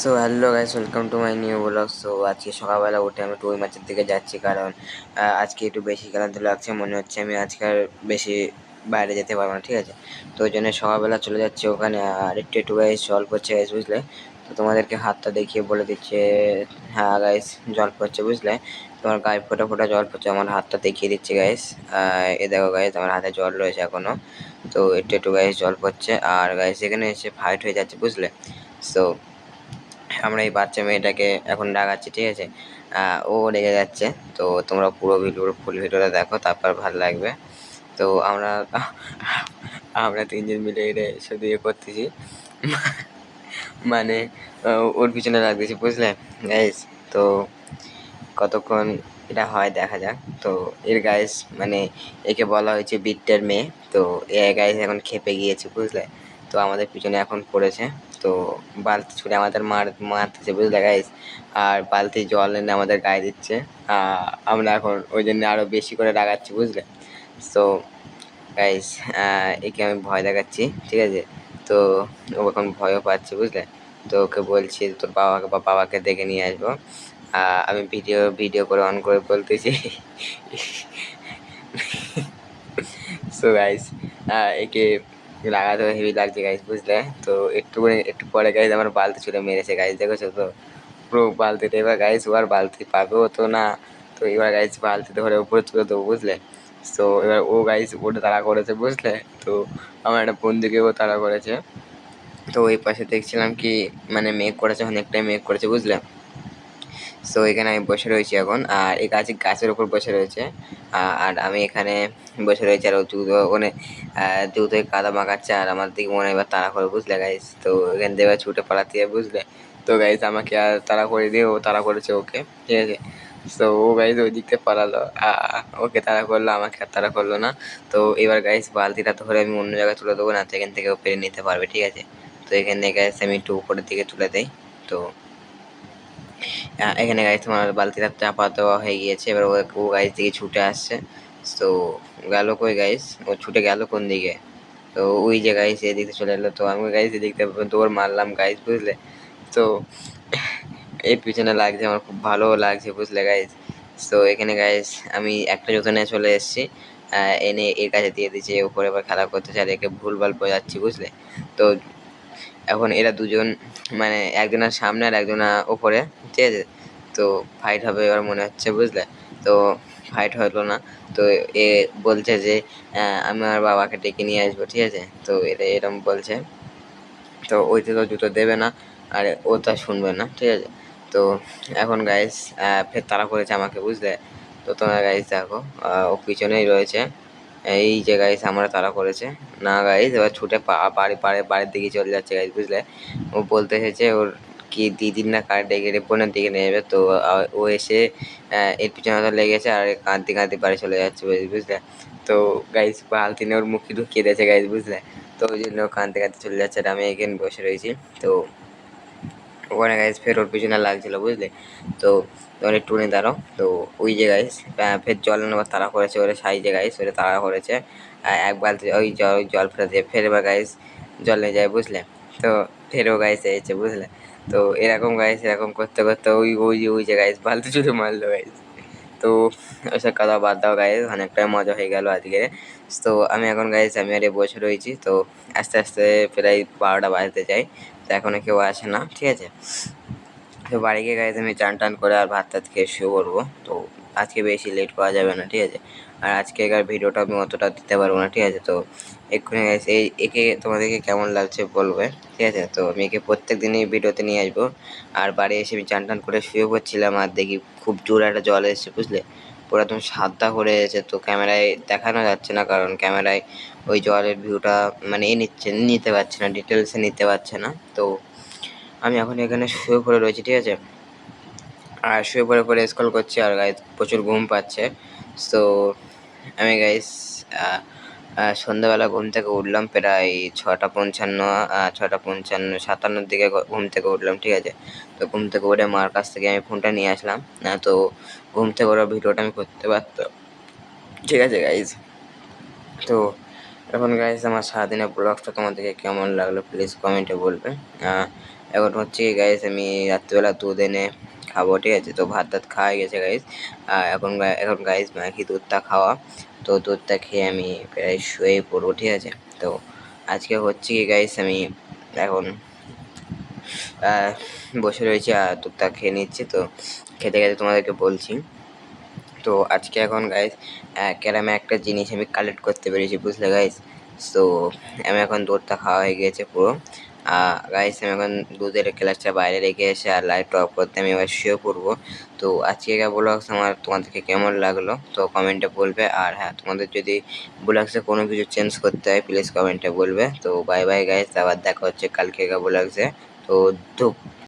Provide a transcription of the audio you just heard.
So hello guys, welcome to my new blog. So আজকে সকালবেলা উঠে আমি একটু ওই মাছের দিকে যাচ্ছি, কারণ আজকে একটু বেশি খেলাধুলা লাগছে, মনে হচ্ছে আমি আজকে আর বেশি বাইরে যেতে পারবো না, ঠিক আছে। তো ওই জন্য সকালবেলা চলে যাচ্ছি ওখানে, আর একটু একটু গাইস জল পড়ছে গাইস, বুঝলে। তো তোমাদেরকে হাতটা দেখিয়ে বলে দিচ্ছে, হ্যাঁ গাইস জল পড়ছে, বুঝলে। তোমার গায়ে ফোটা ফোটা জল পড়ছে, আমার হাতটা দেখিয়ে দিচ্ছে গাইস। এ দেখো গাইস, আমার হাতে জল রয়েছে এখনো। তো একটু একটু গাইস জল পড়ছে, আর গাইস এখানে এসে ফাইট হয়ে যাচ্ছে, বুঝলে। সো আমরা এই বাচ্চা মেয়েটাকে এখন ডাকাচ্ছি, ঠিক আছে। ও রেগে যাচ্ছে। তো তোমরা পুরো ফুল ভিডিওটা দেখো, তারপর ভালো লাগবে। তো আমরা আমরা তিনজন মিলে এটা শুধু ইয়ে করতেছি, মানে ওর পিছনে লাগতেছি, বুঝলে গাইস। তো কতক্ষণ এটা হয় দেখা যাক। তো এর গাইস মানে একে বলা হয়েছে বিট্টের মেয়ে। তো এ গাইস এখন খেপে গিয়েছে, বুঝলে। তো আমাদের পিছনে এখন পড়েছে। তো বালতি ছুঁড়ে আমাদের মারতেছে, বুঝলে গাইস। আর বালতি জল এনে আমাদের গায়ে দিচ্ছে। আমরা এখন ওই জন্য আরো বেশি করে রাগাচ্ছি, বুঝলে। তো গাইস একে আমি ভয় দেখাচ্ছি, ঠিক আছে। তো ও এখন ভয়ও পাচ্ছে, বুঝলে। তো ওকে বলছি তোর বাবাকে ডেকে নিয়ে আসবো। আমি ভিডিও করে অন করে বলতেছি। সো গাইস একে লাগাতে হেভি লাগছে গাইস, বুঝলে। তো একটু পরে গাইস আমার বালতি ছুঁড়ে মেরেছে গাইস, দেখেছো তো। পুরো বালতিটা এবার গাইস ও আর বালতি পাবেও তো না। তো এবার গাইস বালতি ধরে উপরে তুলে দেবো, বুঝলে। তো এবার ও গাইস ওটা তাড়া করেছে, বুঝলে। তো আমার একটা বন্ধুকেও তাড়া করেছে। তো ওই পাশে দেখছিলাম কি মানে মেঘ করেছে, অনেকটাই মেঘ করেছে, বুঝলে। সো এখানে আমি বসে রয়েছি এখন, আর এই গাছের উপর বসে রয়েছে। আর আমি এখানে বসে রয়েছি, আর ও ওখানে জুতোয় কাদা মাখাচ্ছে, আর আমার দিকে মনে হয় এবার তাড়া করে, বুঝলে গাইস। তো এখান থেকে এবার ছুটে পালাতে হবে, বুঝলে। তো গাইস আমাকে আর তাড়া করে দিয়ে ও তাড়া করেছে ওকে, ঠিক আছে। তো ও গাইস ওই দিক থেকে পালালো, ওকে তাড়া করলো, আমাকে আর তাড়া করলো না। তো এবার গাইস বালতিটা ধরে আমি অন্য জায়গায় তুলে দেবো, না তো এখান থেকে ও পেরে নিতে পারবে, ঠিক আছে। তো এখানে গাইস আমি একটু উপরের দিকে তুলে দেই। তো এখানে গাইস তোমার বালতিটা চাপা দেওয়া হয়ে গিয়েছে, এবার ও গাইস দিকে ছুটে আসছে। তো গেল কই গাইস, ও ছুটে গেল কোন দিকে? তো ওই যে গাইস এদিকে চলে এলো। তো আমি গাইস এদিক থেকে দৌড় মারলাম গাইস, বুঝলে। তো এর পিছনে লাগছে, আমার খুব ভালো লাগছে, বুঝলে গাইস। তো এখানে গাইস আমি একটা জুতো নিয়ে চলে এসেছি, এনে এর কাছে দিয়ে দিয়েছি, উপরে এবার খেলা করতে চাই, একে ভুলভাল বোঝাচ্ছি, বুঝলে। তো এখন এরা দুজন মানে একজনের সামনে আর একজনা ওপরে, ঠিক আছে। তো ফাইট হবে এবার মনে হচ্ছে, বুঝলে। তো ফাইট হলো না। তো এ বলছে যে আমি আমার বাবাকে ডেকে নিয়ে আসবো, ঠিক আছে। তো এটা এরম বলছে। তো ওইতে তো জুতো দেবে না, আর ও তা শুনবে না, ঠিক আছে। তো এখন গাইস ফের তাড়া করেছে আমাকে, বুঝলে। তো তোমরা গাইস দেখো, ও পিছনেই রয়েছে। এই যে গাইস আমরা তাড়া করেছে না গাইস, এবার ছুটে বাড়ির দিকে চলে যাচ্ছে গাইস, বুঝলে। ও বলতে এসেছে ওর কি দিদির না কার ডেকে বোনের দিকে নিয়ে যাবে। তো ও এসে এর পিছনে তো লেগেছে, আর কাঁদতে কাঁদতে বাড়ি চলে যাচ্ছে, বুঝলে। তো গাইস বালতি নিয়ে ওর মুখে ঢুকিয়ে দিয়েছে গাইস, বুঝলে। তো ওই জন্য কাঁদতে কাঁদতে চলে যাচ্ছে, আর আমি এখানে বসে রয়েছি। তো ওখানে গাইস ফের ওর পিছনে লাগছিল, বুঝলে। তো তোমার একটু নিয়ে দাঁড়াও। তো ওই যে গাইস ফের জল নেবার তাড়া করেছে, ওরা সাইজে গাইস ওরা তাড়া করেছে। এক বালতি ওই জল ফেলে দিয়ে ফের এবার গাইস জল নিয়ে যায়, বুঝলে। তো ফেরও গাইস এসেছে, বুঝলে। তো এরকম গাইস এরকম করতে করতে ওই যে গাইস বালতি শুধু মারলো গাইস। তো ওইসব কথা বাদ দাও গাইস, অনেকটাই মজা হয়ে গেল আজকে। তো আমি এখন গাইস আমি আর বসে রয়েছি। তো আস্তে আস্তে প্রায় 12টা বাজতে চাই। তো এখনো কেউ আসে না, ঠিক আছে। তো বাড়ি গিয়ে গাইস আমি চান টান করে আর ভাত টাত খেয়ে শুয়ে পড়বো। তো আজকে বেশি লেট করা যাবে না, ঠিক আছে। আর আজকেকার ভিডিওটা আমি অতটা দিতে পারবো না, ঠিক আছে। তো এক্ষুনি গাইস একে তোমাদেরকে কেমন লাগছে বলবে, ঠিক আছে। তো আমি একে প্রত্যেক দিনই ভিডিওতে নিয়ে আসবো। আর বাড়ি এসে আমি চান টান করে শুয়ে পড়ছিলাম, আর দেখি খুব জোরে একটা জল এসেছে, বুঝলে। পুরো একদম সাদা করে এসেছে। তো ক্যামেরায় দেখানো যাচ্ছে না, কারণ ক্যামেরায় ওই জলের ভিউটা মানে নিতে পারছে না, ডিটেলসে নিতে পারছে না। তো আমি এখন এখানে শুয়ে পড়ে রয়েছি, ঠিক আছে। আর শুয়ে পড়ে স্ক্রল করছি, আর গাইস প্রচুর ঘুম পাচ্ছে। তো আমি গাইস সন্ধ্যাবেলা ঘুম থেকে উঠলাম প্রায় 6:55, 6:55, 57 দিকে ঘুম থেকে উঠলাম, ঠিক আছে। তো ঘুম থেকে উঠে মার কাছ থেকে আমি ফোনটা নিয়ে আসলাম। তো ঘুম থেকে ওরা ভিডিওটা আমি করতে পারতাম, ঠিক আছে গাইস। তো এখন গাইস আমার সারাদিনের ব্লগটা তোমাদেরকে কেমন লাগলো প্লিজ কমেন্টে বলবে। এখন হচ্ছে কি গাইস আমি রাত্রিবেলা দুধ এনে খাবো, ঠিক আছে। তো ভাত টাত খাওয়া হয়ে গেছে গাইস। এখন গাইস বাকি দুধটা খাওয়া, তো দুধটা খেয়ে আমি প্রায় শুয়ে পড়বো, ঠিক আছে। তো আজকে হচ্ছে কি গাইস আমি এখন বসে রয়েছি আর দুধটা খেয়ে নিচ্ছি। তো খেতে খেতে তোমাদেরকে বলছি। তো আজকে এখন গাইস ক্যারামে একটা জিনিস আমি কালেক্ট করতে পেরেছি, বুঝলে গাইস। তো আমি এখন দুধটা খাওয়া হয়ে গিয়েছে পুরো। গাইস আমি এখন দুধের গ্লাসটা বাইরে রেখে এসে আর লাইট অফ করতে আমি এবার শুয়ে পড়বো। তো আজকে ব্লগস আমার তোমাদেরকে কেমন লাগলো তো কমেন্টে বলবে। আর হ্যাঁ, তোমাদের যদি ব্লগসে কোনো কিছু চেঞ্জ করতে হয় প্লিজ কমেন্টে বলবে। তো বাই বাই গাইস, আবার দেখা হচ্ছে কালকে ব্লগসে। তো ধূপ।